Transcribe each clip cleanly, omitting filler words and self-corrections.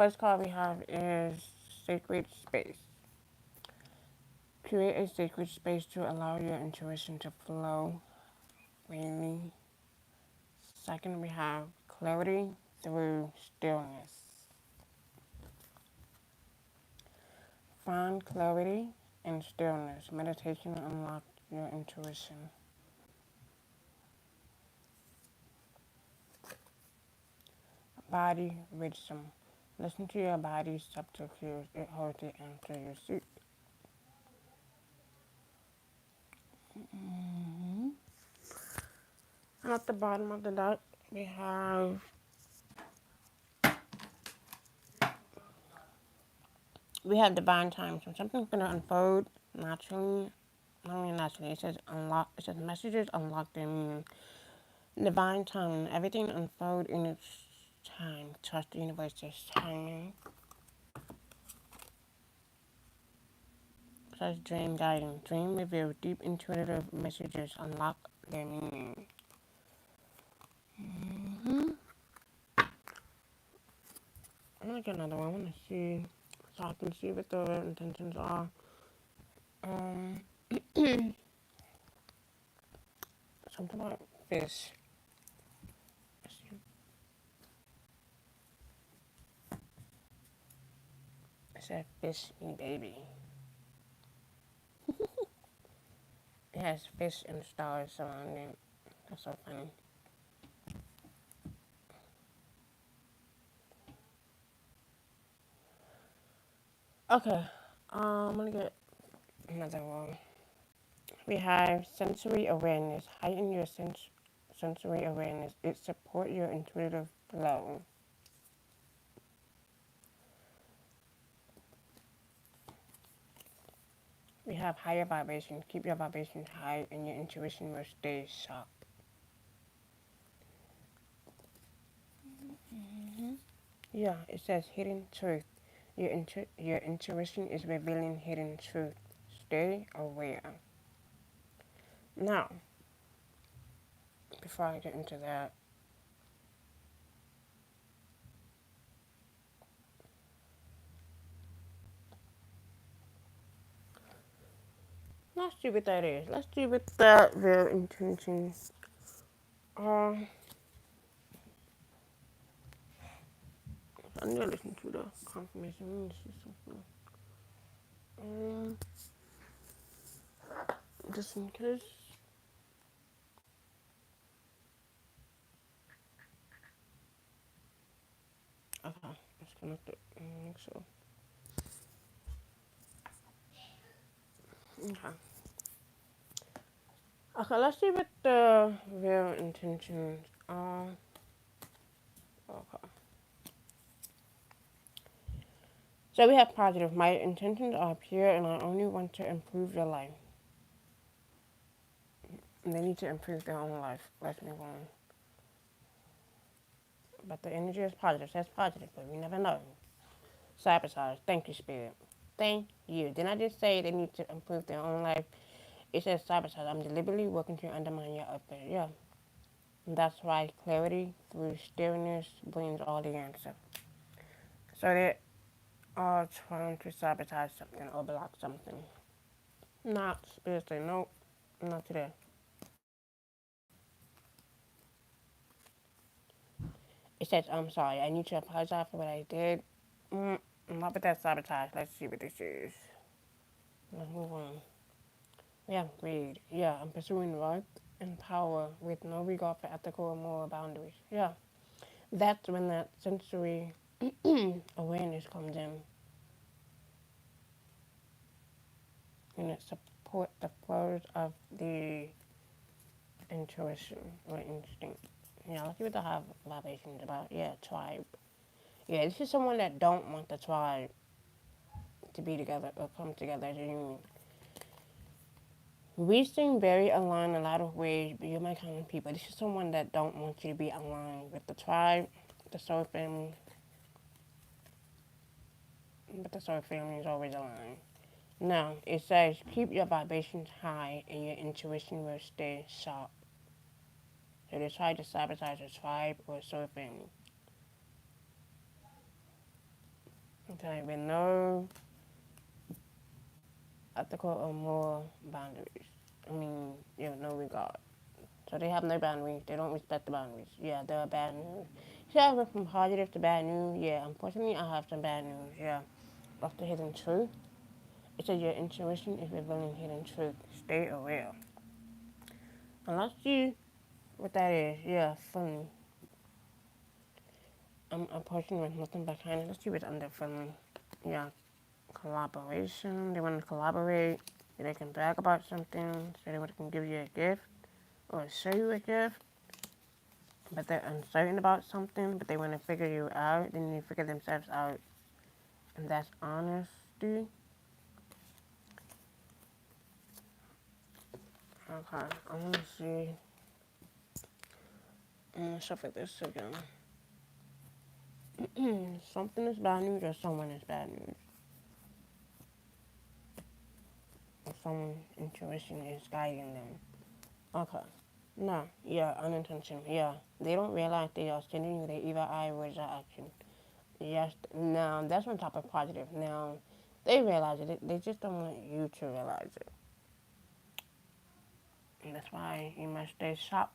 First card we have is Sacred Space. Create a sacred space to allow your intuition to flow freely. Second, we have Clarity through Stillness. Find clarity and stillness. Meditation unlocks your intuition. Body wisdom. Listen to your body's subtle cues. It holds the answer you seek. And at the bottom of the deck, we have divine time. So something's gonna unfold naturally. Not only naturally, it says unlock. It says messages unlock their meaning. Divine time. Everything unfolds in its time. Trust the universe's timing. It says dream guiding. Dream reveal deep intuitive messages unlock their meaning. I'm gonna get another one. I wanna see so I can see what the intentions are. Something about fish. It said fish me baby. It has fish and stars surrounding it. That's so funny. Okay, I'm gonna get another one. We have sensory awareness. Heighten your sensory awareness. It supports your intuitive flow. We have higher vibrations. Keep your vibrations high and your intuition will stay sharp. Yeah, it says hidden truth. Your intuition is revealing hidden truth. Stay aware. Now, before I get into that, let's see what that is. Let's see what that real intention. I need to listen to the confirmation. Let me see something. Just in case. Okay, it's connected. I think so. Okay. Okay, let's see what the real intentions are. Okay. So we have positive. My intentions are pure and I only want to improve your life. And they need to improve their own life. Let's move on. But the energy is positive. That's positive, but we never know. Sabotage. Thank you, Spirit. Thank you. Didn't I just say they need to improve their own life? It says sabotage. I'm deliberately working to undermine your effort. Yeah. And that's why clarity through stillness brings all the answer. So they are trying to sabotage something or block something. Not spiritually. Nope. Not today. It says, I'm sorry. I need to apologize for what I did. Not with that sabotage. Let's see what this is. Let's move on. Yeah, greed. Yeah, I'm pursuing wealth and power with no regard for ethical or moral boundaries. Yeah, that's when that sensory awareness comes in, and it supports the flows of the intuition or instinct. Yeah, let's see what the high vibrations about. Yeah, tribe. Yeah, this is someone that don't want the tribe to be together or come together as a union. We seem very aligned in a lot of ways, but you're my kind of people. This is someone that don't want you to be aligned with the tribe, the soul family, but the soul family is always aligned. Now, it says keep your vibrations high and your intuition will stay sharp. So they try to sabotage a tribe or a soul family. Okay, with no ethical or moral boundaries. I mean, no regard. So they have no boundaries. They don't respect the boundaries. Yeah, they're bad news. See, I went from positive to bad news. Yeah, unfortunately, I have some bad news. Yeah, of the hidden truth. It says your intuition is revealing hidden truth. Stay aware. Unless you, what that is, yeah, funny. I'm a person with nothing but kindness. Let's see what's under friendly. Yeah, collaboration. They want to collaborate. They can brag about something. So they want to give you a gift or show you a gift. But they're uncertain about something, but they want to figure you out. They need to figure themselves out. And that's honesty. Okay, I want to see. I'm going to shuffle this again. Something is bad news or someone is bad news. Or someone's intuition is guiding them. Okay. No, yeah, unintentional. Yeah, they don't realize they are sending you their evil eye, words, or action. Yes, now that's on top of positive. Now, they realize it. They just don't want you to realize it. And that's why you must stay sharp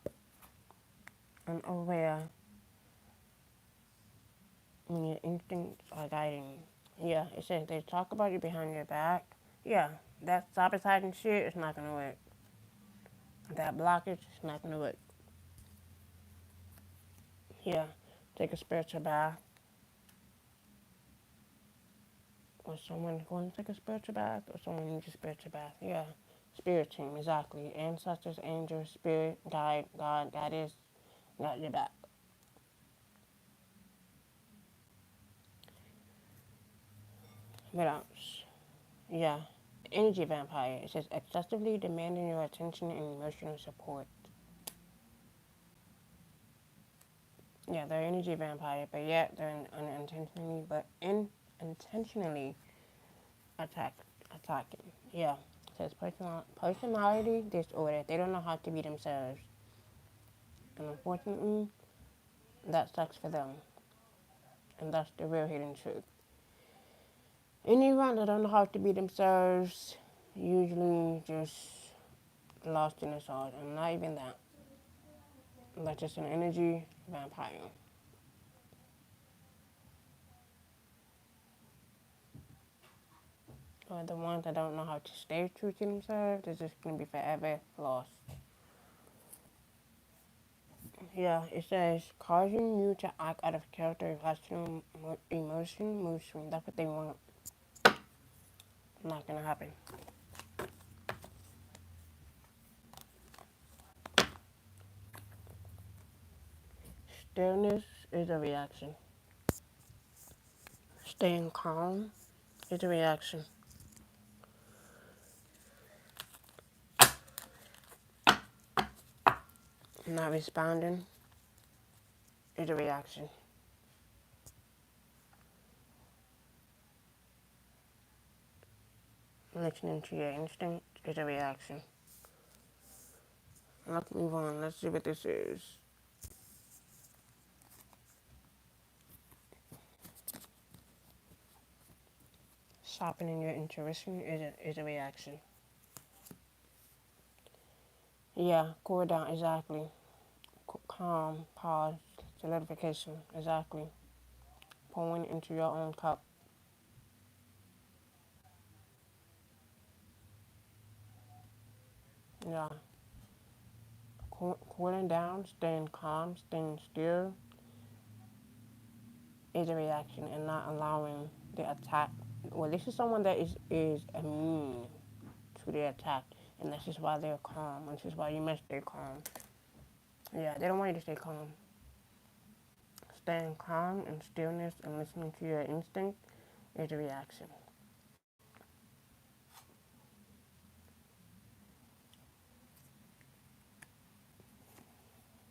and aware when your instincts are guiding you. Yeah, it says they talk about you behind your back. Yeah, that sabotaging shit is not gonna work. That blockage is not gonna work. Yeah, take a spiritual bath. Or someone going to take a spiritual bath, or someone needs a spiritual bath. Yeah, spirit team, exactly. Ancestors, angels, spirit, guide, God, goddess, got your back. What else? Yeah, energy vampire. It says excessively demanding your attention and emotional support. Yeah, they're energy vampire, but yet they're unintentionally attack, attacking. Yeah, it says personality disorder. They don't know how to be themselves, and unfortunately, that sucks for them. And that's the real hidden truth. Anyone that don't know how to be themselves usually just lost in the sauce, and not even that. That's just an energy vampire. Or the ones that don't know how to stay true to themselves, they're just gonna be forever lost. Yeah, it says causing you to act out of character, irrational emotion, mood swing. That's what they want. Not gonna happen. Stillness is a reaction. Staying calm is a reaction. Not responding is a reaction. Listening to your instinct is a reaction. Let's move on. Let's see what this is. Sharpening your intuition is a reaction. Yeah, cool down, exactly. Calm, pause, solidification, exactly. Pouring into your own cup. Yeah, cooling down, staying calm, staying still is a reaction, and not allowing the attack. Well, this is someone that is immune to the attack, and this is why they're calm. This is why you must stay calm. Yeah, they don't want you to stay calm. Staying calm and stillness and listening to your instinct is a reaction.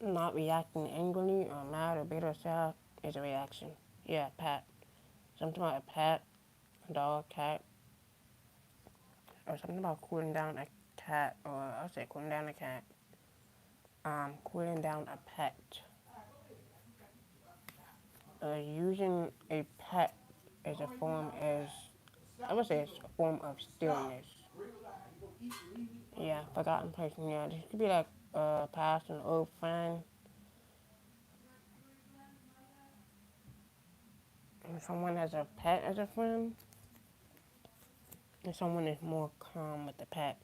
Not reacting angrily or mad or bitter or sad is a reaction. Yeah, pet. Something about a pet, a dog, cat, or something about cooling down a cat, or I'll say cooling down a cat. Cooling down a pet. Using a pet is a form is I would say it's a form of stillness. Yeah, forgotten person. Yeah, this could be like a past, an old friend, and someone has a pet as a friend, and someone is more calm with the pet.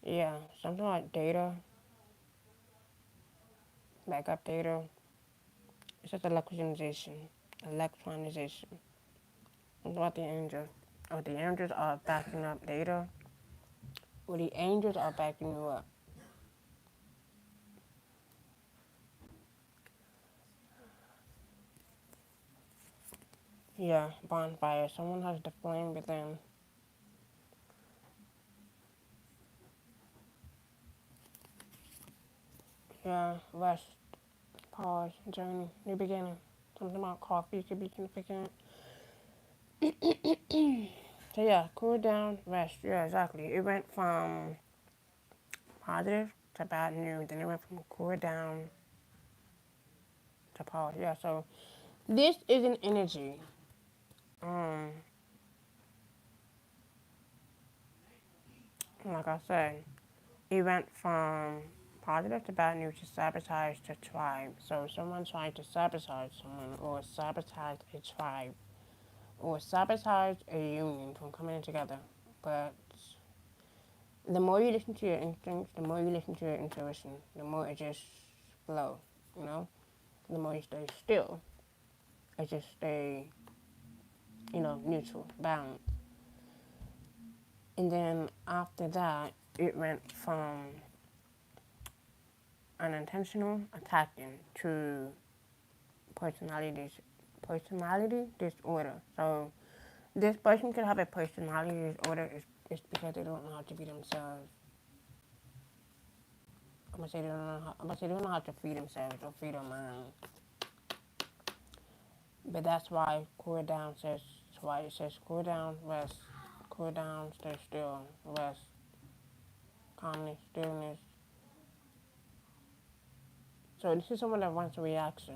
Yeah, something like data, backup data. It's just electronization, electronization. What about the angels? Oh, the angels are backing up data. Well, the angels are backing you up. Yeah, bonfire. Someone has the flame within. Yeah, rest, pause, journey, new beginning. Something about coffee could be significant. So yeah, cool down, rest. Yeah, exactly. It went from positive to bad news. Then it went from cool down to pause. Yeah, so this is an energy. Um, like I said, it went from positive to bad news to sabotage to tribe. So someone trying to sabotage someone or sabotage a tribe or sabotage a union from coming together. But the more you listen to your instincts, the more you listen to your intuition, the more it just flow, you know? The more you stay still, it just stay, neutral, balanced. And then after that, it went from unintentional attacking to personality disorder. So this person could have a personality disorder is because they don't know how to be themselves. I'm gonna say they don't know how to free themselves or free their mind. But that's why cool down says that's why it says cool down, rest, cool down, stay still, rest, calmness, stillness. So this is someone that wants a reaction.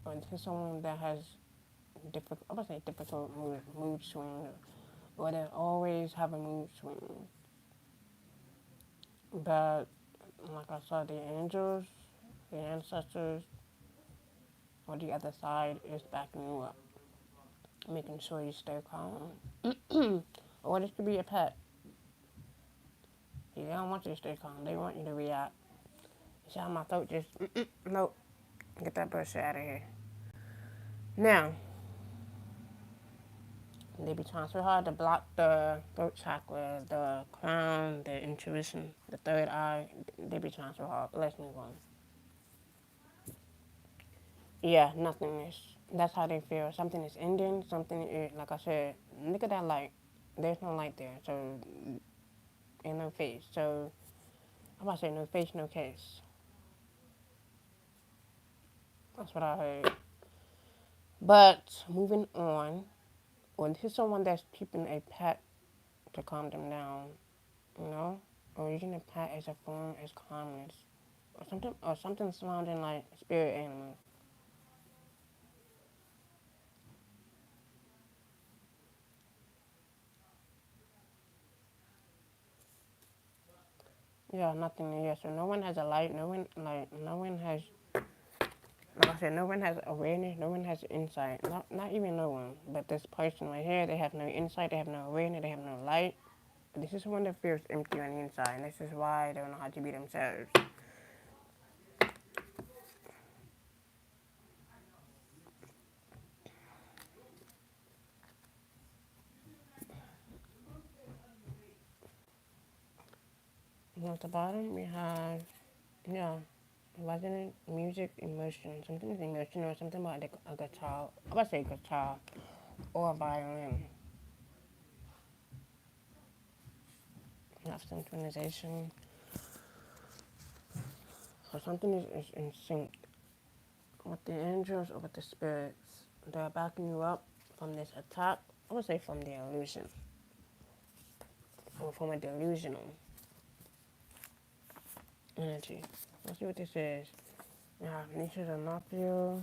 Or this is someone that has difficult I would say difficult mood swings or they always have a mood swing. But like I said, the angels, the ancestors, or the other side is backing you up, making sure you stay calm. Or this could be a pet. They don't want you to stay calm. They want you to react. See how my throat just, nope. Get that bullshit out of here. Now, they be trying so hard to block the throat chakra, the crown, the intuition, the third eye. They be trying so hard. But let's move on. Yeah, nothingness. That's how they feel. Something is ending. Something is, like I said, look at that light. There's no light there. So, and no face. So, I'm about to say no face, no case. That's what I heard. But moving on, or this is someone that's keeping a pet to calm them down, you know, or using a pet as a form as calmness, or something surrounding like spirit animals. Yeah, nothing. Yeah, so no one has a light. No one has. Like I said, no one has awareness. No one has insight. Not even no one. But this person right here, they have no insight. They have no awareness. They have no light. This is one that feels empty on the inside, and this is why they don't know how to be themselves. And at the bottom, we have, yeah, resonant music emotion. Something is emotional, something about a guitar. I would say guitar or a violin. You have synchronization. So something is in sync with the angels or with the spirits. They're backing you up from this attack. I would say from the illusion or from a delusional energy. Let's see what this is. You have Nietzsche the Nuptial.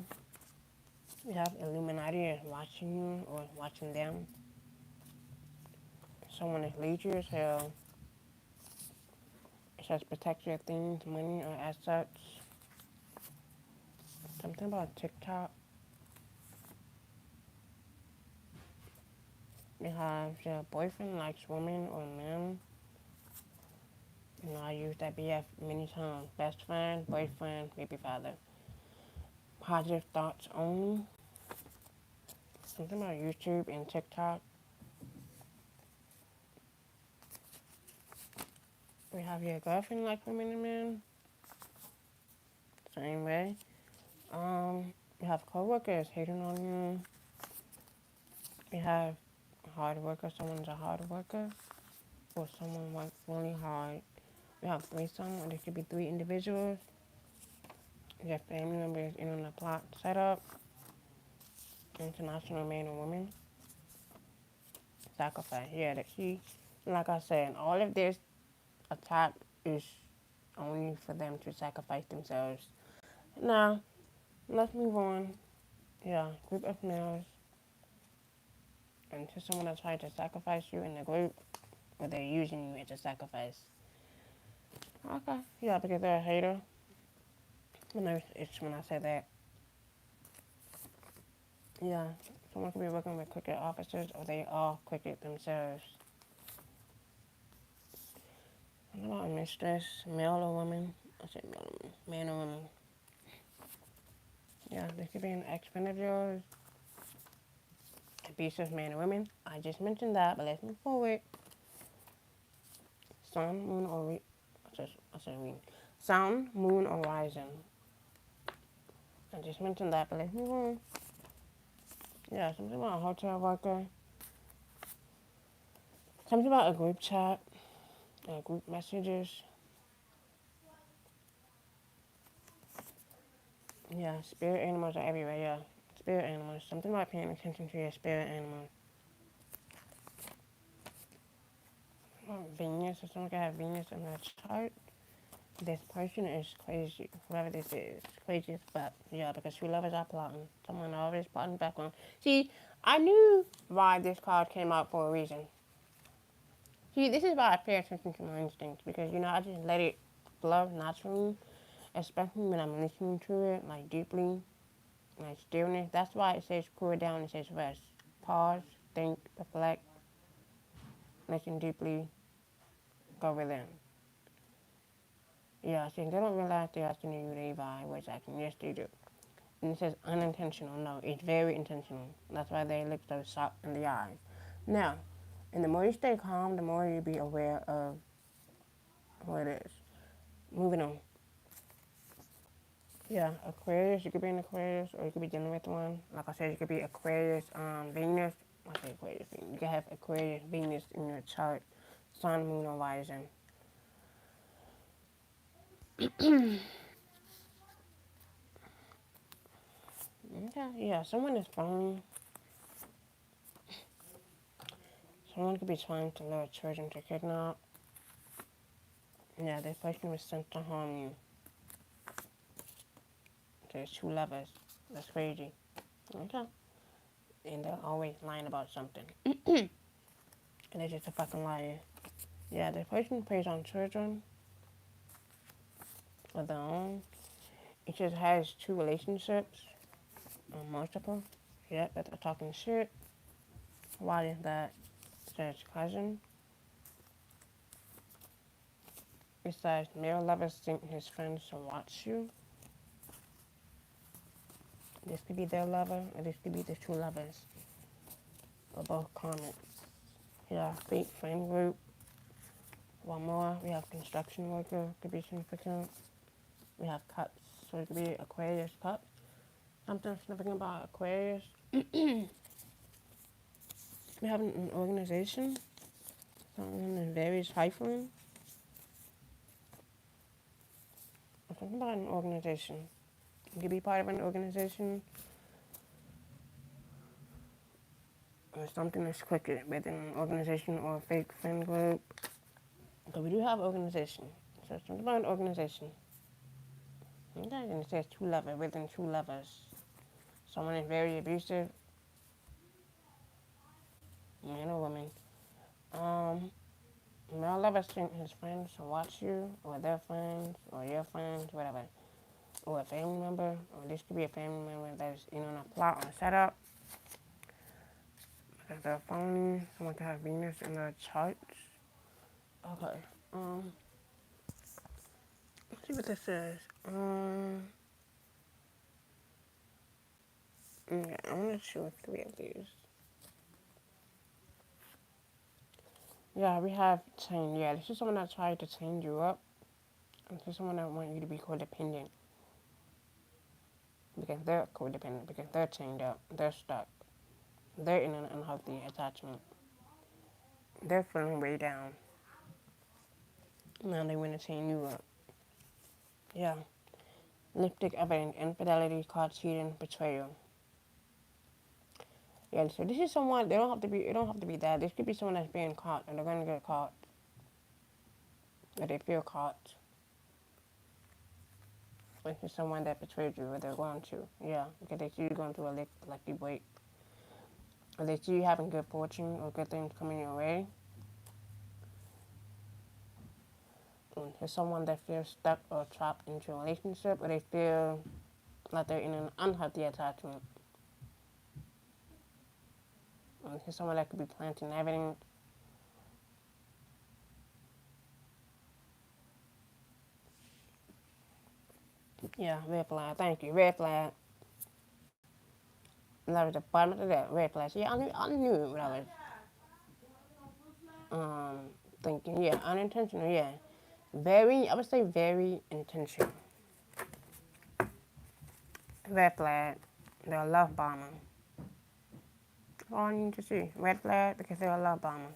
We have Illuminati is watching you or watching them. Someone is leisure as hell. It says protect your things, money, or assets. Something about TikTok. We have your boyfriend likes women or men. You know, I use that BF many times. Best friend, boyfriend, baby father. Positive thoughts only. Something about YouTube and TikTok. We have your girlfriend like women and men. Same way. We have coworkers hating on you. We have hard worker. Someone's a hard worker, or someone works really hard. We have threesome, or there could be three individuals. Your family members in on the plot setup. International man or woman. Sacrifice. Yeah, that she. Like I said, all of this attack is only for them to sacrifice themselves. Now, let's move on. Yeah, group of males. And to someone that tried to sacrifice you in the group, or they're using you as a sacrifice. Okay, yeah, because they're a hater. It's when I say that. Yeah, someone could be working with cricket officers, or they are cricket themselves. What about a mistress, male or woman? I said male or woman, man or woman. Yeah, this could be an ex-friend of yours, abusive man or woman. I just mentioned that, but let's move forward. Sun, moon, or I said we. Sun, moon, or rising. I just mentioned that, but let's move on. Yeah, something about a hotel worker. Something about a group chat, group messages. Yeah, spirit animals are everywhere. Yeah, spirit animals. Something about paying attention to your spirit animals. Venus, if someone can have Venus in their chart, this person is crazy. Whoever this is, crazy as fuck. Yeah, because true lovers are plotting. Someone always plotting back on. See, I knew why this card came out for a reason. See, this is why I pay attention to my instincts, because, you know, I just let it flow naturally, especially when I'm listening to it, like, deeply, like, stillness. That's why it says cool down, it says rest. Pause, think, reflect, listen deeply, go within. Yeah, see, they don't realize they're asking you they vibe, which acting. Yes, they do. And it says unintentional. No, it's very intentional. That's why they look so shocked in the eyes. Now, and the more you stay calm, the more you be aware of what it is. Moving on. Yeah, Aquarius. You could be an Aquarius, or you could be dealing with one. Like I said, you could be Aquarius, Venus. I say Aquarius. You could have Aquarius, Venus in your chart. Sun, Moon, or rising. Okay, yeah, someone is phone. Someone could be trying to lure children to kidnap. Yeah, this person was sent to harm you. There's two lovers. That's crazy. Okay. And they're always lying about something. And they're just a fucking liar. Yeah, this person preys on children of their own. It just has two relationships. Or multiple. Yep, but they're talking shit. Why is that? Says cousin. Besides, male lovers think his friends to watch you. This could be their lover, or this could be the two lovers. Or both comments. Yeah, fake friend group. One more, we have construction worker, could be significant. We have cups, so it could be Aquarius cups. Something significant about Aquarius. We have an organization. Something that varies hyphen. Something about an organization. You could be part of an organization. Or something that's quicker within an organization or a fake friend group. But we do have organization. So it's something about an organization. Okay, and it says two lovers, within two lovers. Someone is very abusive, man or woman. Um, Male ever sent his friends to watch you, or their friends, or your friends, whatever, or a family member, or this could be a family member that's in on a plot or setup. Because they're phony, someone could have Venus in their charts. Okay. Um, let's see what this says. Yeah, I want to choose 3 of these. Yeah, we have change. Yeah, this is someone that tried to change you up. This is someone that wants you to be codependent. Because they're codependent. Because they're chained up. They're stuck. They're in an unhealthy attachment. They're feeling way down. Now they want to chain you up. Yeah. Lipstick evidence, infidelity, caught cheating, betrayal. Yeah, so this is someone, it don't have to be that. This could be someone that's being caught, and they're going to get caught. Or they feel caught. This is someone that betrayed you, or they're going to. Yeah, because they see you going through a lucky break. Or they see you having good fortune, or good things coming your way. And there's someone that feels stuck or trapped into a relationship, or they feel like they're in an unhealthy attachment. And there's someone that could be planting evidence. Yeah, red flag. Thank you. Red flag. And that was the bottom of that red flag. So yeah, I knew what I was thinking. Yeah, unintentional. Yeah, I would say very intentional. Red flag. They're a love bomber. That's all I need to see. Red flag because they're a love bomber.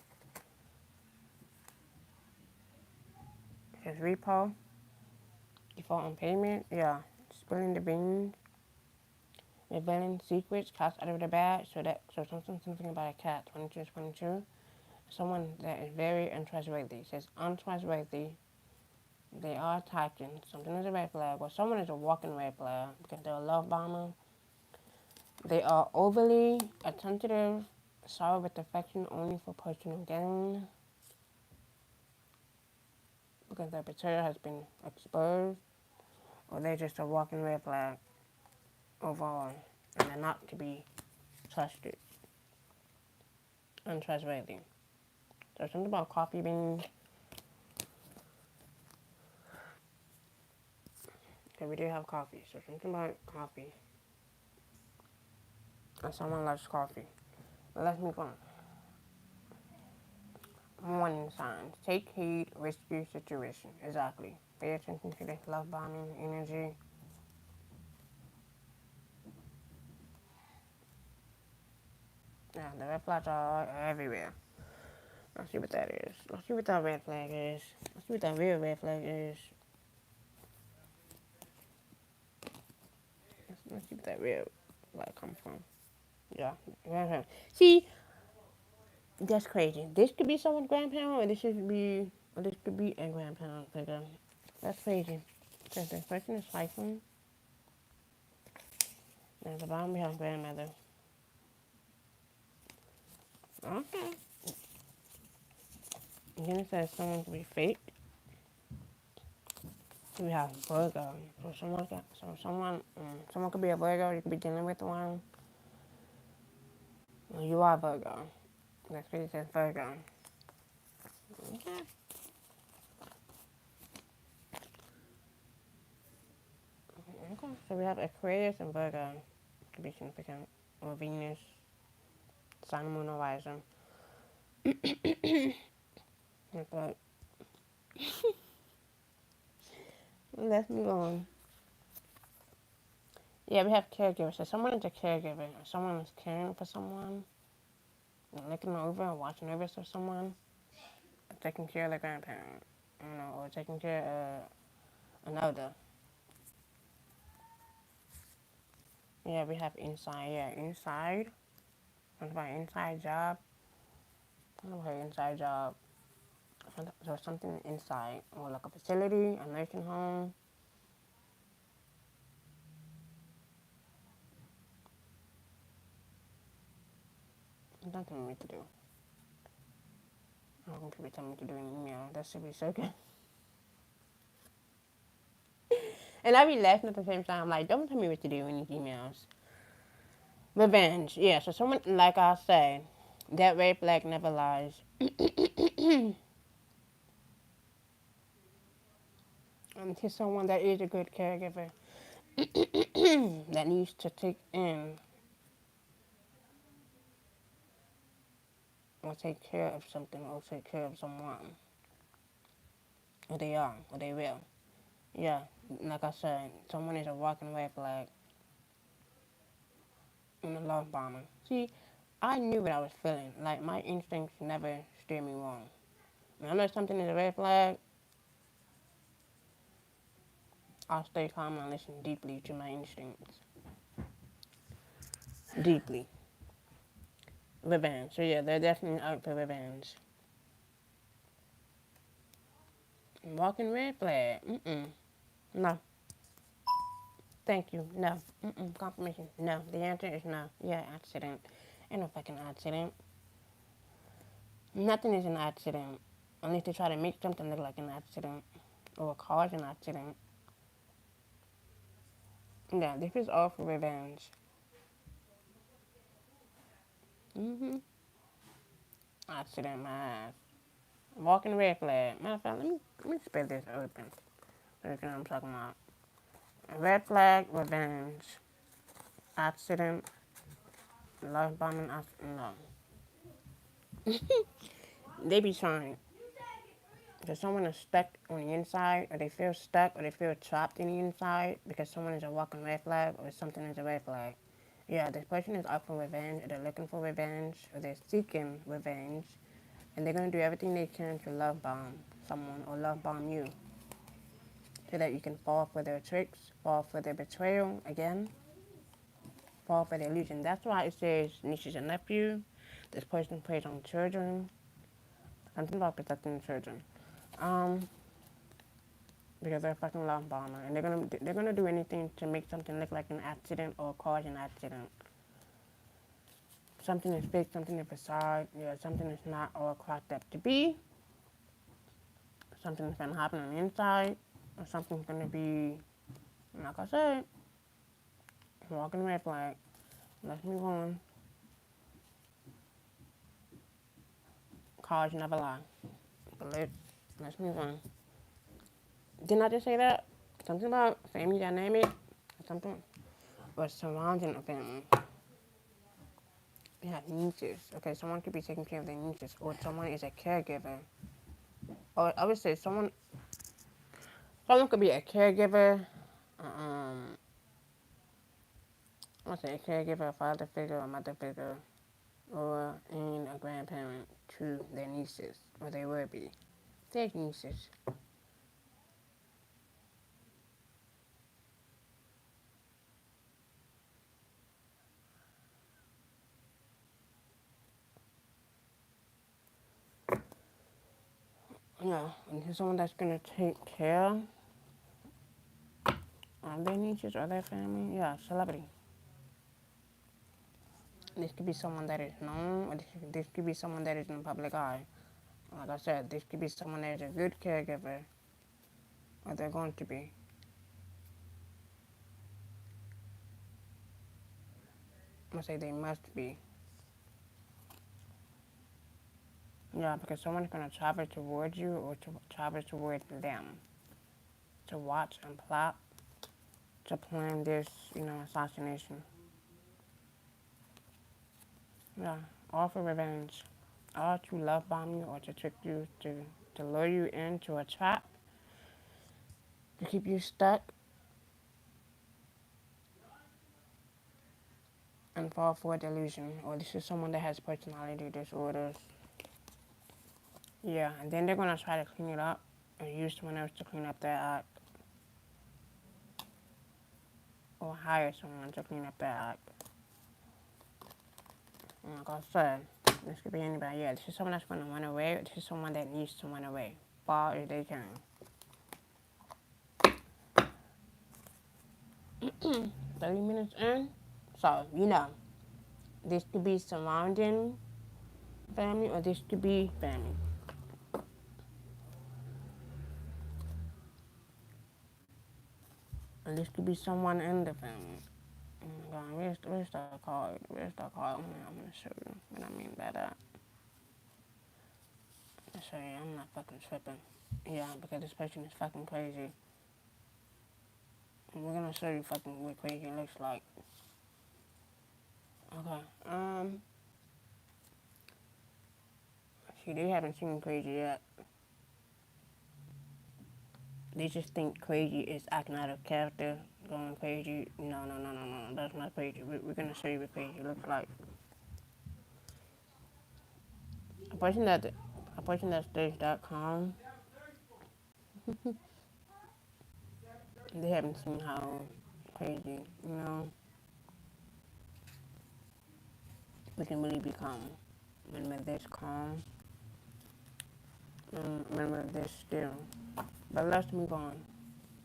There's repo. Default on payment. Yeah, spilling the beans. Revealing secrets. Cats out of the bag. So something about a cat. 22. Someone that is very untrustworthy. It says untrustworthy. They are attacking. Something is a red flag. Well, someone is a walking red flag because they're a love bomber. They are overly attentive, sour with affection only for personal gain. Because their betrayal has been exposed. Or they're just a walking red flag overall. And they're not to be trusted. Untrustworthy. There's something about coffee beans. Okay, we do have coffee. So something about coffee. And someone loves coffee. But let's move on. Warning signs. Take heed, risky situation. Exactly. Pay attention to this love bombing energy. Yeah, the red flags are everywhere. Let's see what that is. Let's see what that red flag is. Let's see what that real red flag is. Let's see what that real flag comes from. Yeah. See, that's crazy. This could be someone's grandparent, or this could be a grandparent figure. That's crazy. Because this person is cycling. And at the bottom we have grandmother. Okay. And then it says someone could be fake. We have Virgo. Someone could be a Virgo. You could be dealing with one. Well, you are Virgo. That's what it says, Virgo. Okay. Okay. So we have Aquarius and Virgo to be significant, or Venus, Sun, Moon, or Rising. But let's move on. Yeah, we have caregivers. So someone is a caregiver. Someone is caring for someone, looking over or watching over someone, taking care of their grandparent, or taking care of another. Yeah, we have inside. Yeah, inside. What about inside job? What about inside job? So something inside, or like a facility, a nursing home. Don't tell me what to do. I don't want people tell me what to do in email. That should be so good. And I be laughing at the same time. Like, don't tell me what to do in these emails. Revenge. Yeah, so someone, like I said, that red flag never lies. And to someone that is a good caregiver that needs to take in or take care of something or take care of someone. Or they are, or they will. Yeah, like I said, someone is a walking red flag and a love bomber. See, I knew what I was feeling. Like, my instincts never steer me wrong. When I know something is a red flag, I'll stay calm and listen deeply to my instincts. Deeply. Revenge. So yeah, they're definitely out for revenge. Walking red flag. No. Thank you. No. Confirmation. No. The answer is no. Yeah, accident. Ain't no fucking accident. Nothing is an accident. Unless they try to make something look like an accident. Or cause an accident. Yeah, this is all for revenge. Accident, my ass. Walking red flag. Matter of fact, let me spell this open. So you know what I'm talking about. Red flag, revenge. Accident, love bombing, no. They be trying. Because someone is stuck on the inside, or they feel stuck, or they feel trapped in the inside because someone is a walking red flag, or something is a red flag. Yeah, this person is out for revenge, or they're looking for revenge, or they're seeking revenge, and they're going to do everything they can to love bomb someone or love bomb you so that you can fall for their tricks, fall for their betrayal again, fall for their illusion. That's why it says nieces and nephew. This person preys on children. Something about protecting children. Because they're a fucking love bomber, and they're gonna do anything to make something look like an accident or cause an accident. Something is fake, something is facade, yeah, something is not all cracked up to be. Something's gonna happen on the inside, or something's gonna be, like I said, walking red flag. Let's move on. Cause never lie. But let's move on. Didn't I just say that? Something about family dynamic, something, or surrounding a family. Yeah, nieces. Okay, someone could be taking care of their nieces, or someone is a caregiver. Or I would say someone could be a caregiver. I would say a caregiver, a father figure, a mother figure, or and a grandparent to their nieces, or they would be their nieces. Yeah, and someone that's gonna take care of their nieces or their family. Yeah, celebrity. This could be someone that is known, or this could be someone that is in the public eye. Like I said, this could be someone that is a good caregiver, or they're going to be. I'm gonna say they must be. Yeah, because someone's gonna travel towards you or to travel towards them to watch and plot to plan this, assassination. Yeah, all for revenge. All to love bomb you or to trick you, to lure you into a trap, to keep you stuck and fall for a delusion. Or this is someone that has personality disorders. Yeah, and then they're gonna try to clean it up and use someone else to clean up their act. Or hire someone to clean up their act. And like I said, this could be anybody. Yeah, this is someone that's gonna run away. This is someone that needs to run away. Far as they can. 30 minutes in. So, this could be surrounding family, or this could be family. And this could be someone in the family. Oh my god, where's the card? Where's the card? I'm gonna show you what I mean by that. I show you, I'm not fucking tripping. Yeah, because this person is fucking crazy. And we're gonna show you fucking what crazy looks like. Okay, see, they haven't seen crazy yet. They just think crazy is acting out of character, going crazy. No, no, no, no, no, that's not crazy. We're gonna show you what crazy looks like. A person that stays that calm, they haven't seen how crazy, we can really be calm. When we're this calm, when we're this still. But let's move on.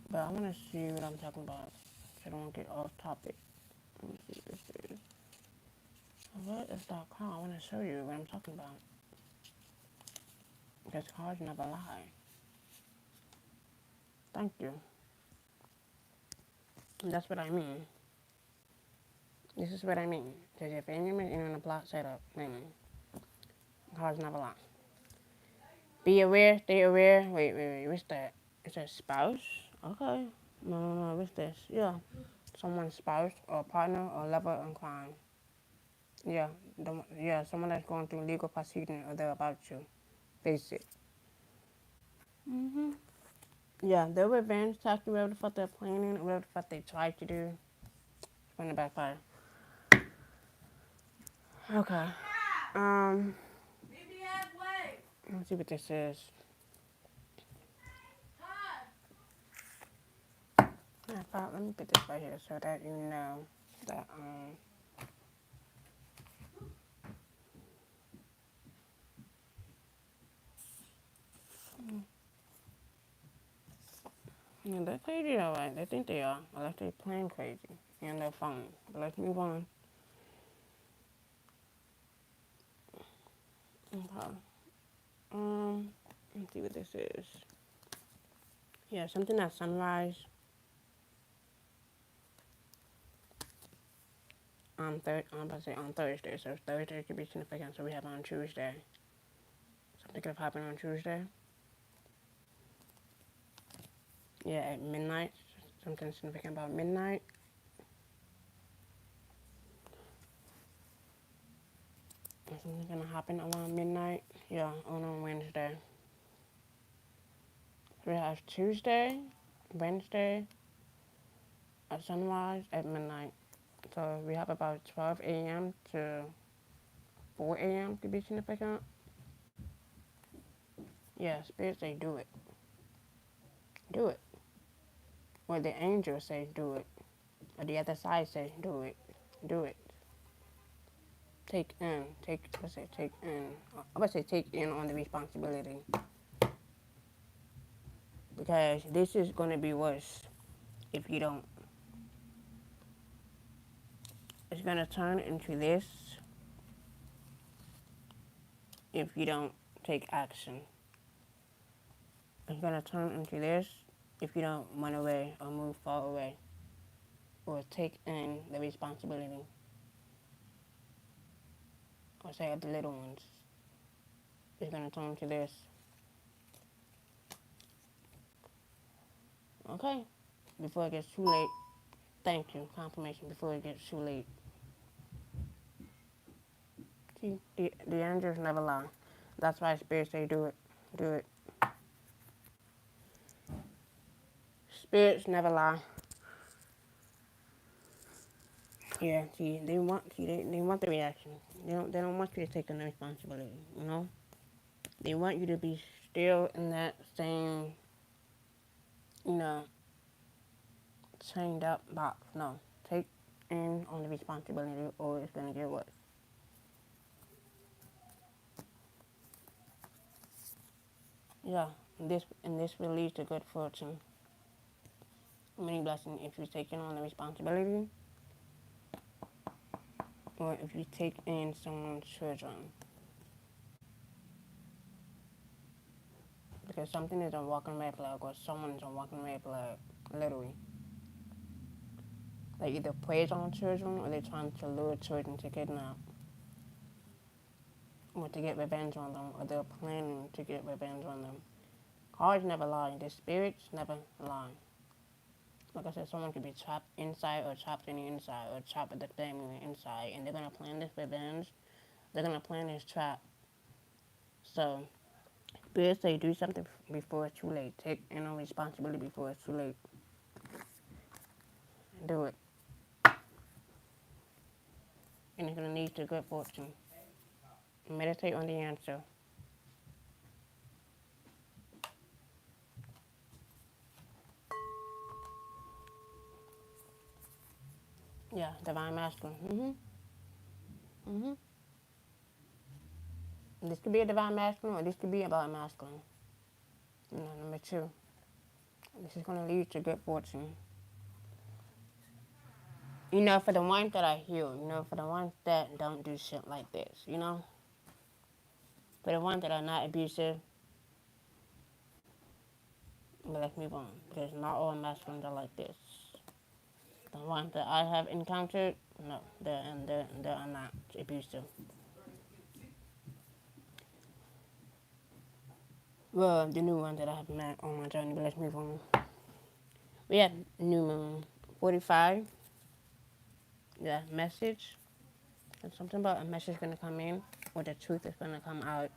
But I want to see what I'm talking about, so I don't get off topic. Let me see what this is. What is that car? I want to show you what I'm talking about. Because cars never lie. Thank you. And that's what I mean. This is what I mean. Because if anyone is in a plot setup, cars never lie. Be aware, stay aware. Wait, what's that? It says spouse? Okay. No, what's this? Yeah. Someone's spouse or partner or lover in crime. Yeah, someone that's going through legal proceeding or they're about to face it. Yeah, they're revenge talking whatever the fuck they're planning, whatever the fuck they tried to do. It's going to backfire. Okay. Let's see what this is. Let me put this right here so that you know that, yeah, they're crazy, alright. They think they are, unless they're playing crazy and they're fine. But let's move on. Okay. Let's see what this is. Yeah, something at sunrise. I'm about to say on Thursday, so Thursday could be significant. So we have on Tuesday. Something could have happened on Tuesday. Yeah, at midnight. Something significant about midnight. Something's gonna happen around midnight. Yeah, on Wednesday. So we have Tuesday, Wednesday, at sunrise, at midnight. So we have about 12 a.m. to 4 a.m. to be significant. Yeah, spirits say do it. Do it. Or the angels say do it. Or the other side says do it. Do it. Take in on the responsibility. Because this is going to be worse if you don't. It's going to turn into this if you don't take action. It's going to turn into this if you don't run away or move far away or take in the responsibility or say of the little ones. It's going to turn to this. Okay? Before it gets too late. Thank you. Confirmation before it gets too late. See, the angels never lie. That's why spirits say do it. Do it. Spirits never lie. Yeah, see, they want the reaction. They don't want you to take on the responsibility, you know? They want you to be still in that same, you know, chained up box. No. Take in on the responsibility or it's gonna get worse. Yeah, this will lead to good fortune. Many blessings if you take in on the responsibility or if you take in someone's children. because something is a walking red flag or someone is a walking red flag, literally. They either preys on children or they're trying to lure children to kidnap or to get revenge on them or they're planning to get revenge on them. Cards never lie. The spirits never lie. Like I said, someone could be trapped inside or trapped in the inside or trapped with the family inside and they're going to plan this revenge. They're going to plan this trap. So, spirits say do something before it's too late. Take responsibility before it's too late. Do it. And it's going to lead to good fortune. Meditate on the answer. Yeah, divine masculine. This could be a divine masculine or this could be about masculine. Number 2. This is going to lead to good fortune. For the ones that are healed, for the ones that don't do shit like this, for the ones that are not abusive, but let's move on, because not all masculines are like this. The ones that I have encountered, no, they are not abusive. Well, the new ones that I have met on my journey, but let's move on. We have new moon, 45. Yeah, message. There's something about a message going to come in, or the truth is going to come out.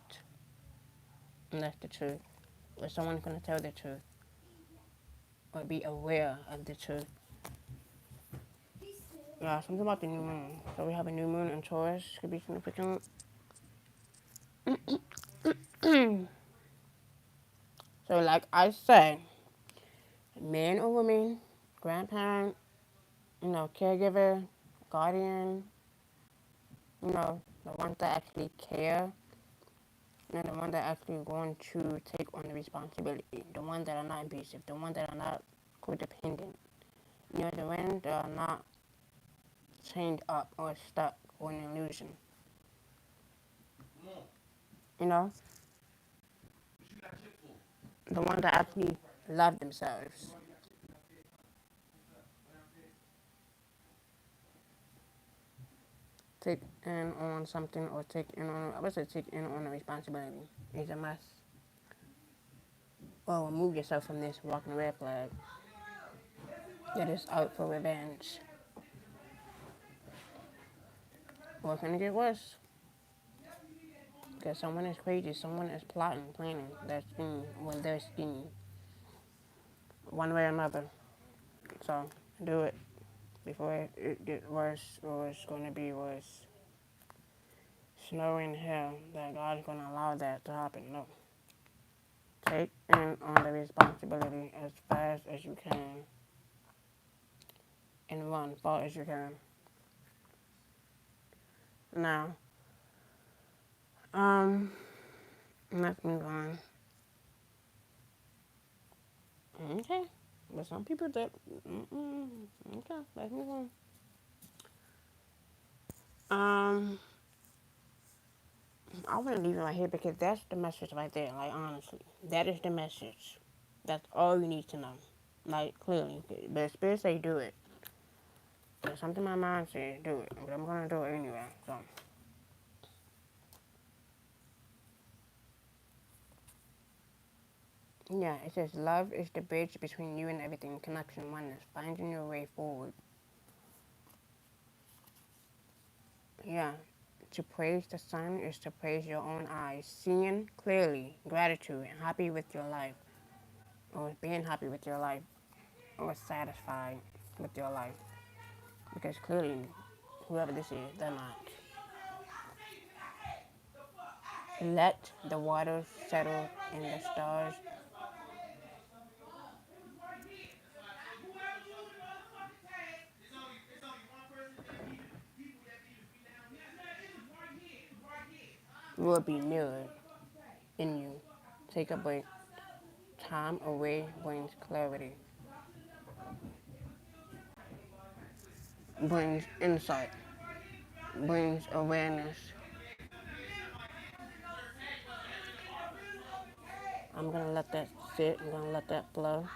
And that's the truth. Or someone's going to tell the truth. Or be aware of the truth. Yeah, something about the new moon. So we have a new moon in Taurus. Could be significant. So like I said, man or woman, grandparent, caregiver, guardian, the ones that actually care, the ones that actually going to take on the responsibility, the ones that are not abusive, the ones that are not codependent, the ones that are not chained up or stuck or an illusion. The ones that actually love themselves. Take in on something or take in on a responsibility is a must. Or remove yourself from this walking red flag that is out for revenge. Or it's gonna get worse. Because someone is crazy, someone is plotting, planning their scheme with their scheme. One way or another. So do it before it gets worse or it's gonna be worse. Snow in hell that God's gonna allow that to happen. No. Take in on the responsibility as fast as you can and run far as you can. Now, let's move on. Okay, but some people that, okay, let's move on. I want to leave it right here because that's the message right there. Like, honestly, that is the message. That's all you need to know. Like, clearly. The spirit say do it. There's something my mind says do it. But I'm going to do it anyway. So, yeah, it says love is the bridge between you and everything. Connection, oneness, finding your way forward. Yeah. To praise the sun is to praise your own eyes. Seeing clearly, gratitude, and happy with your life. Or being happy with your life. Or satisfied with your life. Because clearly, whoever this is, they're not. Let the waters settle and the stars. Will be mirrored in you. Take a break. Time away brings clarity. Brings insight. Brings awareness. I'm gonna let that sit. I'm gonna let that flow.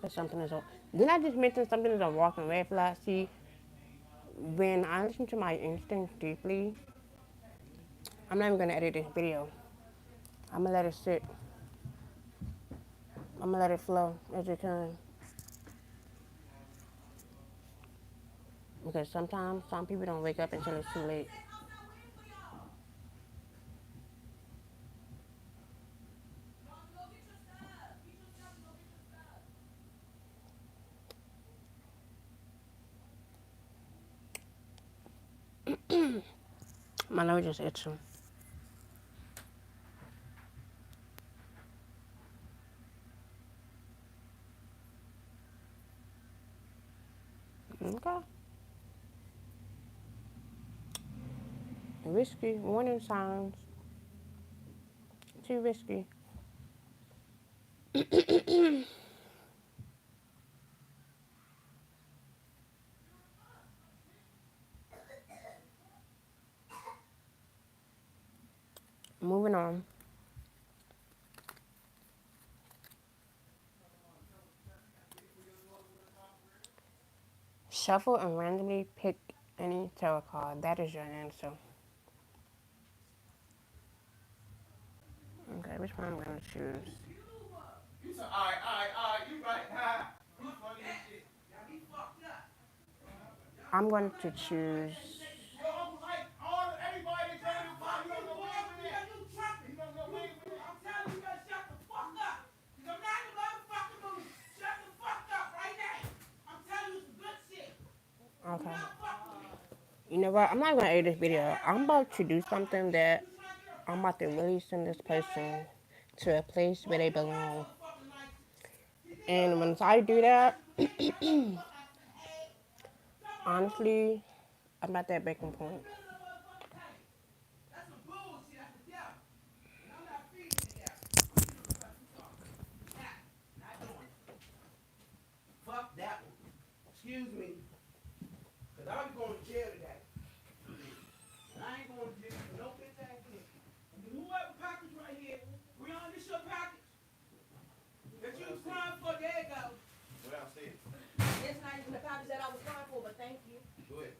If something is a, did I just mention something is a walking red flag? See, when I listen to my instinct deeply, I'm not even gonna edit this video. I'm gonna let it sit. I'm gonna let it flow as it comes. Because sometimes some people don't wake up until it's too late. My nose just itching. Okay. Whiskey, warning signs. Too risky. Moving on. Shuffle and randomly pick any tarot card. That is your answer. Okay, which one I'm gonna choose? You said, all right, you right, huh? You funny as shit. Y'all be fucked up. I'm going to choose. Yo, I'm like, everybody trying to fuck you. You trumping. I'm telling you, you better shut the fuck up. Because I'm not in the motherfucking mood. Shut the fuck up right now. I'm telling you some good shit. Okay. You know what? I'm not going to edit this video. I'm about to do something that I'm about to really send this person to a place where they belong. And once I do that, honestly, I'm at that breaking point. Fuck that one. Excuse me. Because I'll be going to jail today. And I ain't going to jail for no bitch ass nigga. Whoever package right here, Brianna, this your package? That you was crying for, there you go. What else is? It's not even the package that I was crying for, but thank you. Go ahead.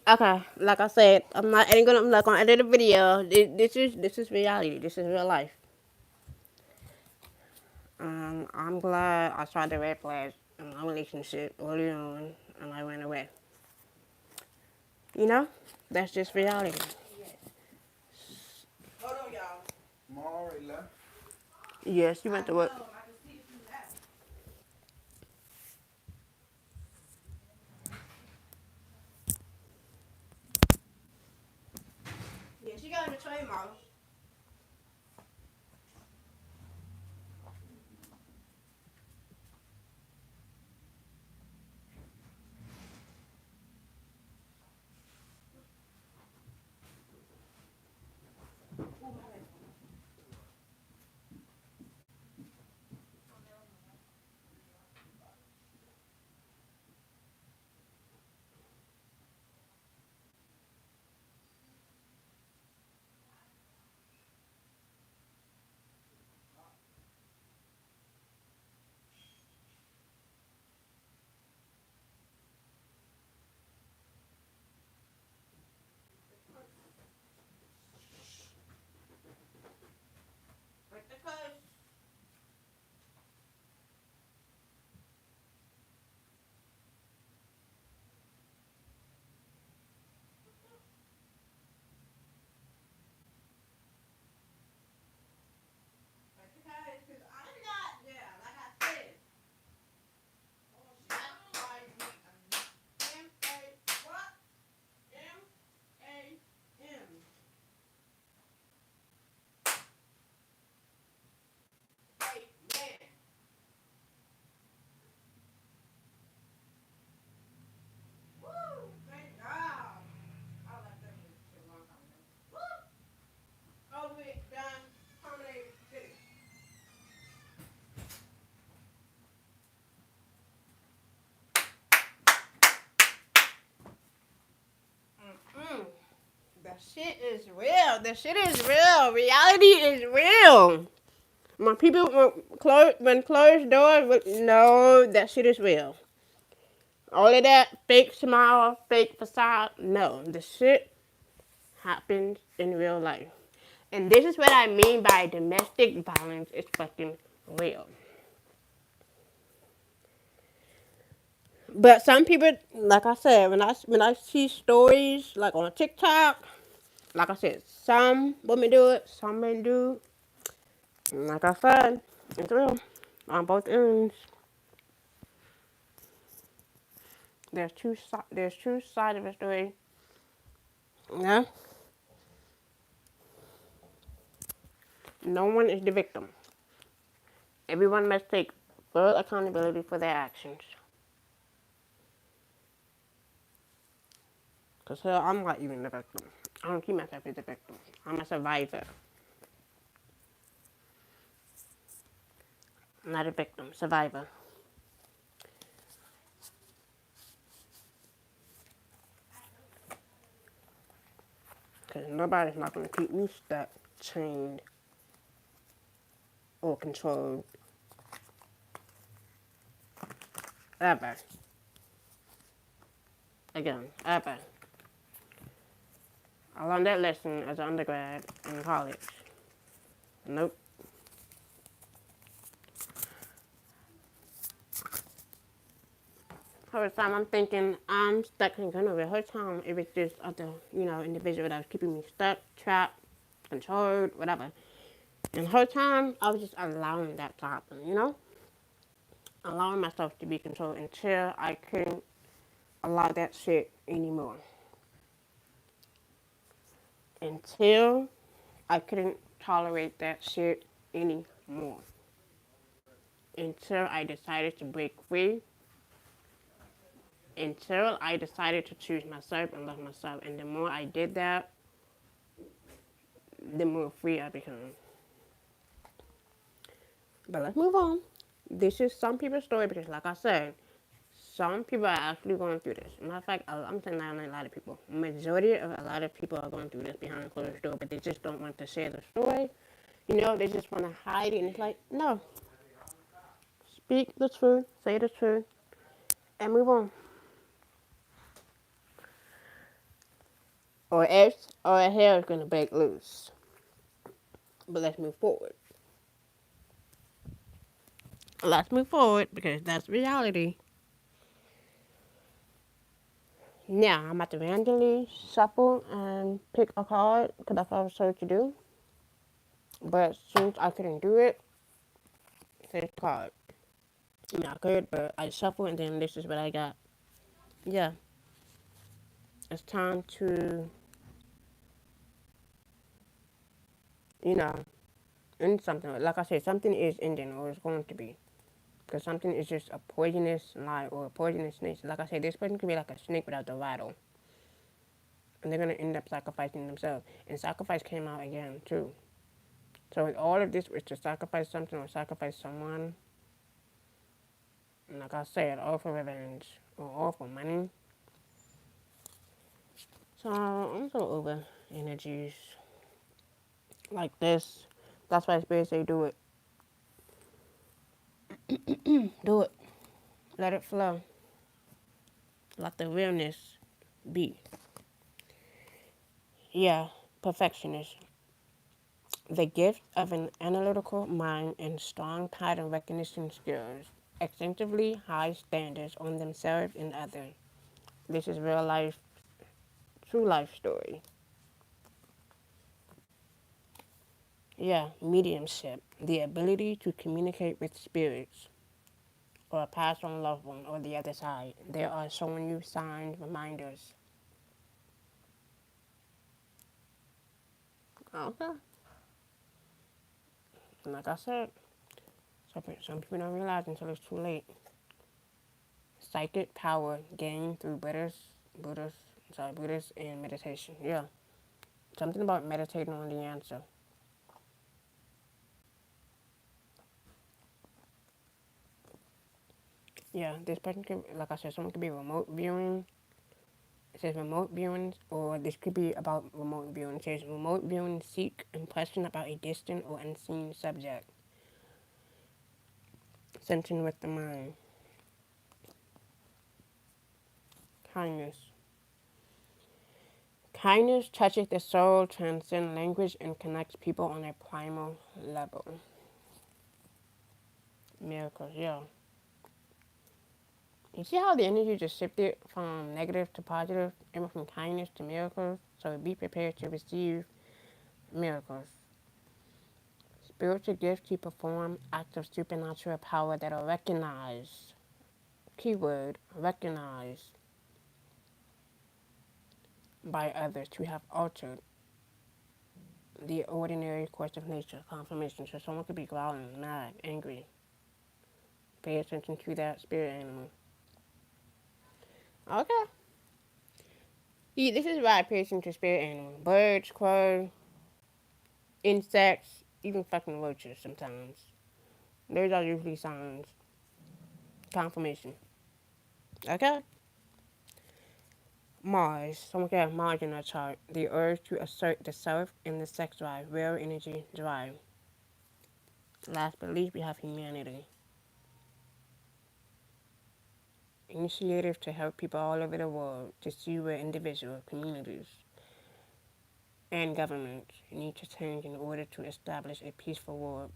Okay, like I said, I'm not gonna edit a video. This is reality. This is real life. I'm glad I saw the red flags in my relationship early on, and I went away. You know, that's just reality. Hold on, y'all. I'm already left. Yes, you went to work. Yeah, she got in the train, Mom. shit is real. The shit is real. Reality is real. When people when closed doors, no, that shit is real. All of that fake smile, fake facade, no, the shit happens in real life. And this is what I mean by domestic violence is fucking real. But some people, like I said, when I see stories like on TikTok, like I said, some women do it, some men do. And like I said, it's real on both ends. There's two sides of the story. Yeah, no one is the victim. Everyone must take full accountability for their actions. Cause hell, I'm not even the victim. I don't keep myself as a victim. I'm a survivor, not a victim. Survivor. Cause nobody's not gonna keep me stuck, chained, or controlled ever. Again, ever. I learned that lesson as an undergrad in college. Nope. Whole time I'm thinking I'm stuck in Gunnery. Whole time it was just other, individual that was keeping me stuck, trapped, controlled, whatever. And the whole time I was just allowing that to happen. Allowing myself to be controlled until I couldn't allow that shit anymore. Until I couldn't tolerate that shit anymore. Until I decided to break free. Until I decided to choose myself and love myself. And the more I did that, the more free I became. But let's move on. This is some people's story because, like I said, some people are actually going through this. Matter of fact, I'm saying not only a lot of people. Majority of a lot of people are going through this behind closed door, but they just don't want to share the story. They just want to hide it. And it's like, no. Speak the truth, say the truth, and move on. Or hell is going to break loose. But let's move forward. Let's move forward because that's reality. Now, I'm about to randomly shuffle and pick a card because that's what I was told to do. But since I couldn't do it, here's the card. I could, but I shuffled and then this is what I got. Yeah. It's time to, end something. Like I said, something is ending or it's going to be. Because something is just a poisonous lie or a poisonous snake. Like I said, this person could be like a snake without the rattle. And they're going to end up sacrificing themselves. And sacrifice came out again, too. So all of this was to sacrifice something or sacrifice someone. And like I said, all for revenge or all for money. So I'm so over energies like this. That's why spirits say do it. Do it. Let it flow. Let the realness be. Yeah, perfectionist. The gift of an analytical mind and strong pattern recognition skills. Extensively high standards on themselves and others. This is real life, true life story. Yeah, mediumship. The ability to communicate with spirits or a past on loved one or the other side. They are showing you signs, reminders. Okay. And like I said, some people don't realize until it's too late. Psychic power gained through Buddhist and meditation. Yeah. Something about meditating on the answer. Yeah, this person could, like I said, someone could be remote viewing It says remote viewings, or this could be about remote viewing. It says remote viewing seek impression about a distant or unseen subject. Sensing with the mind. Kindness. Kindness touches the soul, transcends language, and connects people on a primal level. Miracles, yeah. You see how the energy just shifted from negative to positive, and from kindness to miracles? So be prepared to receive miracles. Spiritual gifts to perform acts of supernatural power that are recognized. Keyword, recognized by others to have altered the ordinary course of nature. Confirmation. So someone could be growling, mad, angry. Pay attention to that spirit animal. Okay. See, this is why I pay attention to spirit animals. Birds, crows, insects, even fucking roaches sometimes. Those are usually signs. Confirmation. Okay? Mars. Someone could have Mars in their chart. The urge to assert the self and the sex drive. Real energy drive. Last but least, we have humanity. Initiative to help people all over the world to see where individual communities and governments need to change in order to establish a peaceful world.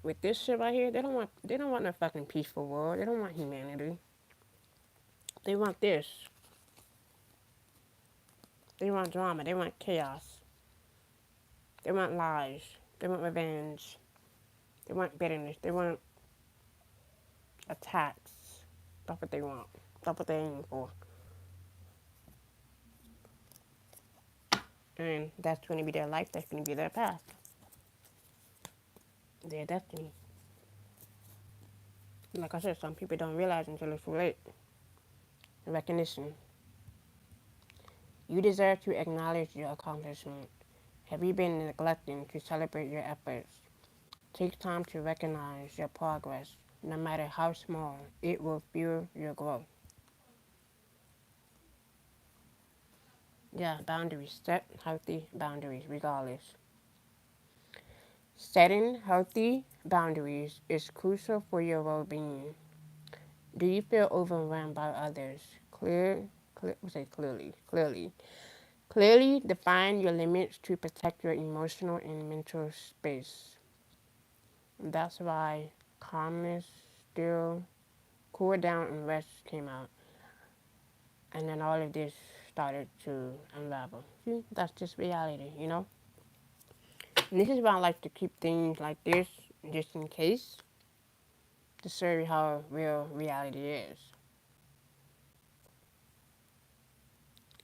With this shit right here, they don't want no fucking peaceful world. They don't want humanity. They want this. They want drama. They want chaos. They want lies. They want revenge. They want bitterness. They want attacks. That's what they want. That's what they're aiming for. And that's going to be their life. That's going to be their path. Their destiny. Like I said, some people don't realize until it's too late. Recognition. You deserve to acknowledge your accomplishment. Have you been neglecting to celebrate your efforts? Take time to recognize your progress. No matter how small, it will fuel your growth. Yeah, boundaries. Set healthy boundaries regardless. Setting healthy boundaries is crucial for your well-being. Do you feel overwhelmed by others? Clearly define your limits to protect your emotional and mental space. That's why calmness, still, cool down, and rest came out. And then all of this started to unravel. See, that's just reality, you know? And this is why I like to keep things like this, just in case, to show you how real reality is.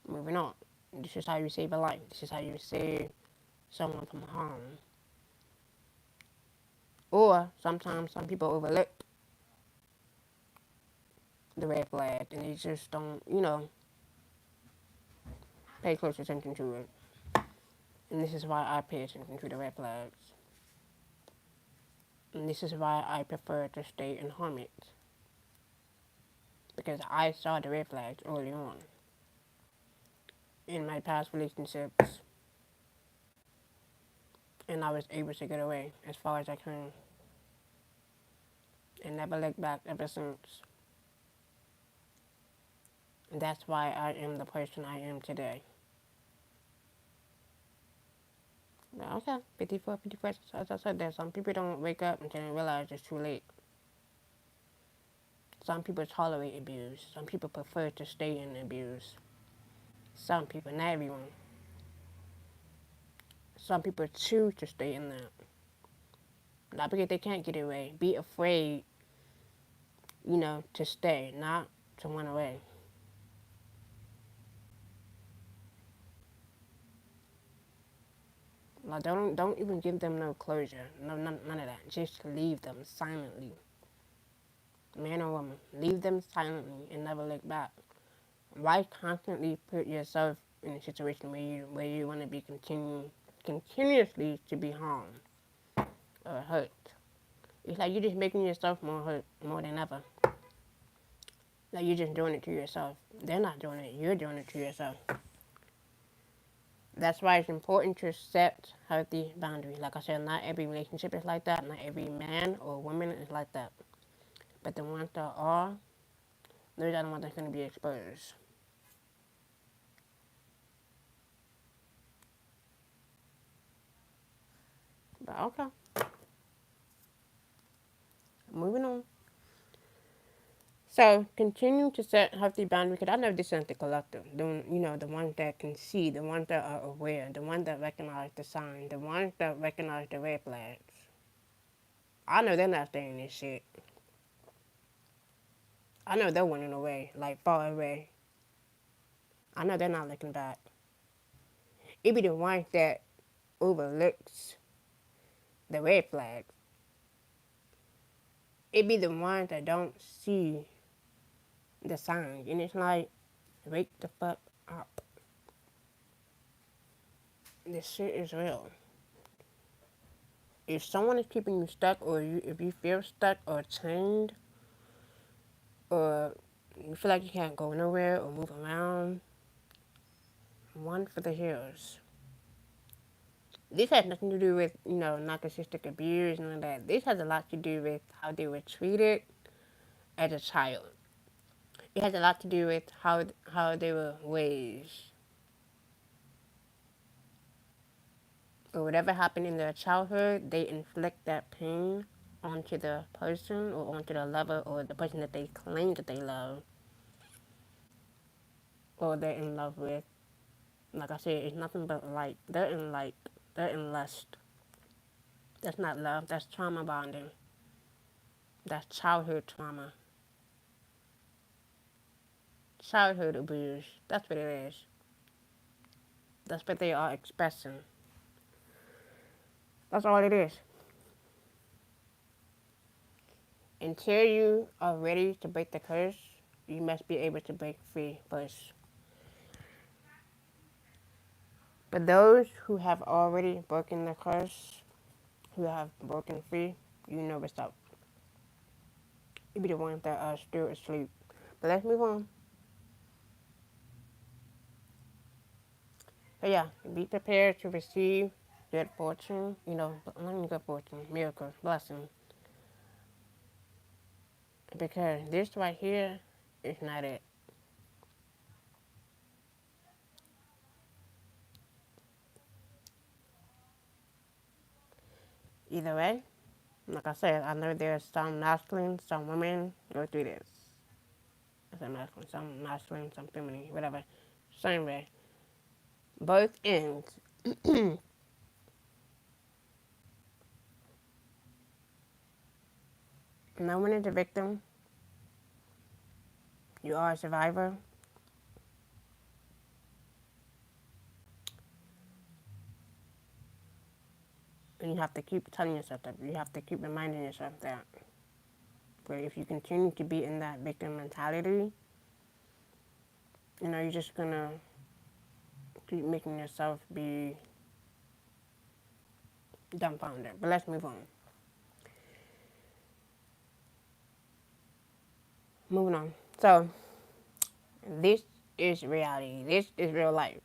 Moving on. This is how you save a life. This is how you save someone from harm. Or sometimes some people overlook the red flag and they just don't, pay close attention to it. And this is why I pay attention to the red flags. And this is why I prefer to stay in hermit. Because I saw the red flags early on in my past relationships. And I was able to get away as far as I can. And never looked back ever since. And that's why I am the person I am today. Okay, 54. As I said, some people don't wake up until they realize it's too late. Some people tolerate abuse. Some people prefer to stay in abuse. Some people, not everyone. Some people choose to stay in that. Not because they can't get away. Be afraid, to stay, not to run away. Like, don't even give them no closure. No, none of that. Just leave them silently. Man or woman, leave them silently and never look back. Why constantly put yourself in a situation where you want to be continuously to be harmed or hurt? It's like you're just making yourself more hurt more than ever. Like, you're just doing it to yourself. They're not doing it. You're doing it to yourself. That's why it's important to set healthy boundaries. Like I said, not every relationship is like that. Not every man or woman is like that. But the ones that are, those are the ones that's going to be exposed. But okay, moving on. So continue to set healthy boundaries, because I know this is the collective. The ones that can see, the ones that are aware, the ones that recognize the signs, the ones that recognize the red flags. I know they're not staying in this shit. I know they're running away, like far away. I know they're not looking back. It be the ones that overlooks the red flags. It be the ones that don't see the signs, and it's like, wake the fuck up. This shit is real. If someone is keeping you stuck, or if you feel stuck or chained, or you feel like you can't go nowhere or move around, run for the hills. This has nothing to do with, narcissistic abuse and all that. This has a lot to do with how they were treated as a child. It has a lot to do with how they were raised. Or whatever happened in their childhood, they inflict that pain onto the person or onto the lover or the person that they claim that they love or they're in love with. Like I said, it's nothing but light. They're in light. They're in lust. That's not love. That's trauma bonding. That's childhood trauma. Childhood abuse. That's what it is. That's what they are expressing. That's all it is. Until you are ready to break the curse, you must be able to break free first. But those who have already broken the curse, who have broken free, you know what's up. You be the ones that are still asleep. But let's move on. So yeah, be prepared to receive good fortune, not good fortune, miracles, blessing. Because this right here is not it. Either way, like I said, I know there's some masculine, some women go through this. I said masculine, some feminine, whatever. Same way. Both ends. No one is a victim. You are a survivor. And you have to keep telling yourself that. You have to keep reminding yourself that. But if you continue to be in that victim mentality, you're just gonna keep making yourself be dumbfounded. But let's move on. Moving on. So, this is reality. This is real life.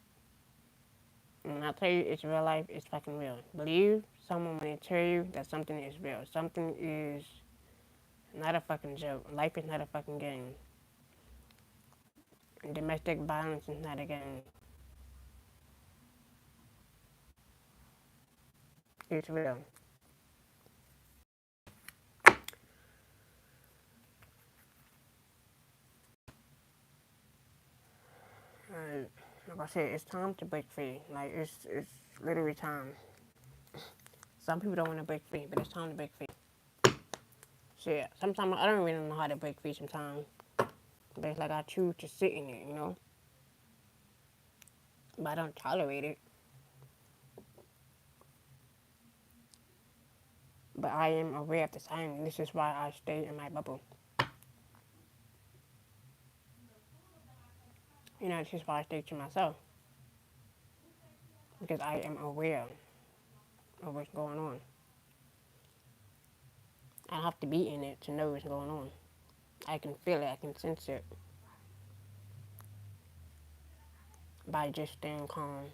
And I tell you it's real life, it's fucking real. Believe someone when they tell you that something is real. Something is not a fucking joke. Life is not a fucking game. And domestic violence is not a game. It's real. Like I said, it's time to break free. Like, it's literally time. Some people don't want to break free, but it's time to break free. Shit, sometimes I don't really know how to break free sometimes. But it's like I choose to sit in it. But I don't tolerate it. But I am aware of the sign. This is why I stay in my bubble. This is why I stay to myself. Because I am aware of what's going on. I have to be in it to know what's going on. I can feel it, I can sense it by just staying calm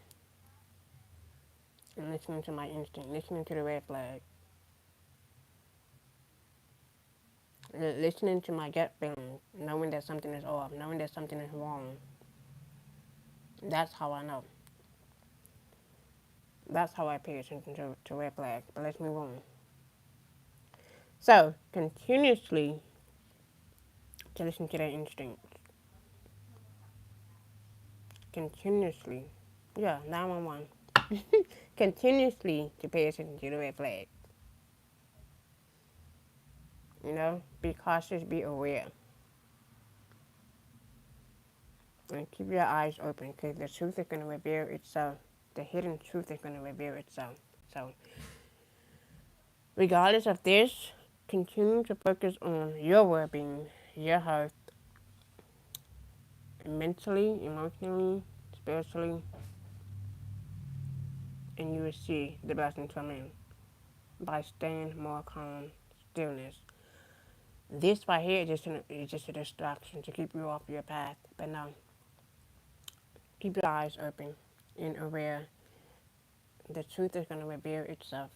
and listening to my instinct, listening to the red flag, listening to my gut feeling, knowing that something is off, knowing that something is wrong. That's how I know. That's how I pay attention to red flags. But let's move on. So, continuously to listen to their instincts. Continuously. Yeah, 911. Continuously to pay attention to the red flag. You know, be cautious, be aware. And keep your eyes open because the truth is going to reveal itself. The hidden truth is going to reveal itself. So, regardless of this, continue to focus on your well being, your health, mentally, emotionally, spiritually, and you will see the blessings come in by staying more calm, stillness. This right here is just a distraction to keep you off your path. But no, keep your eyes open and aware. The truth is going to reveal itself.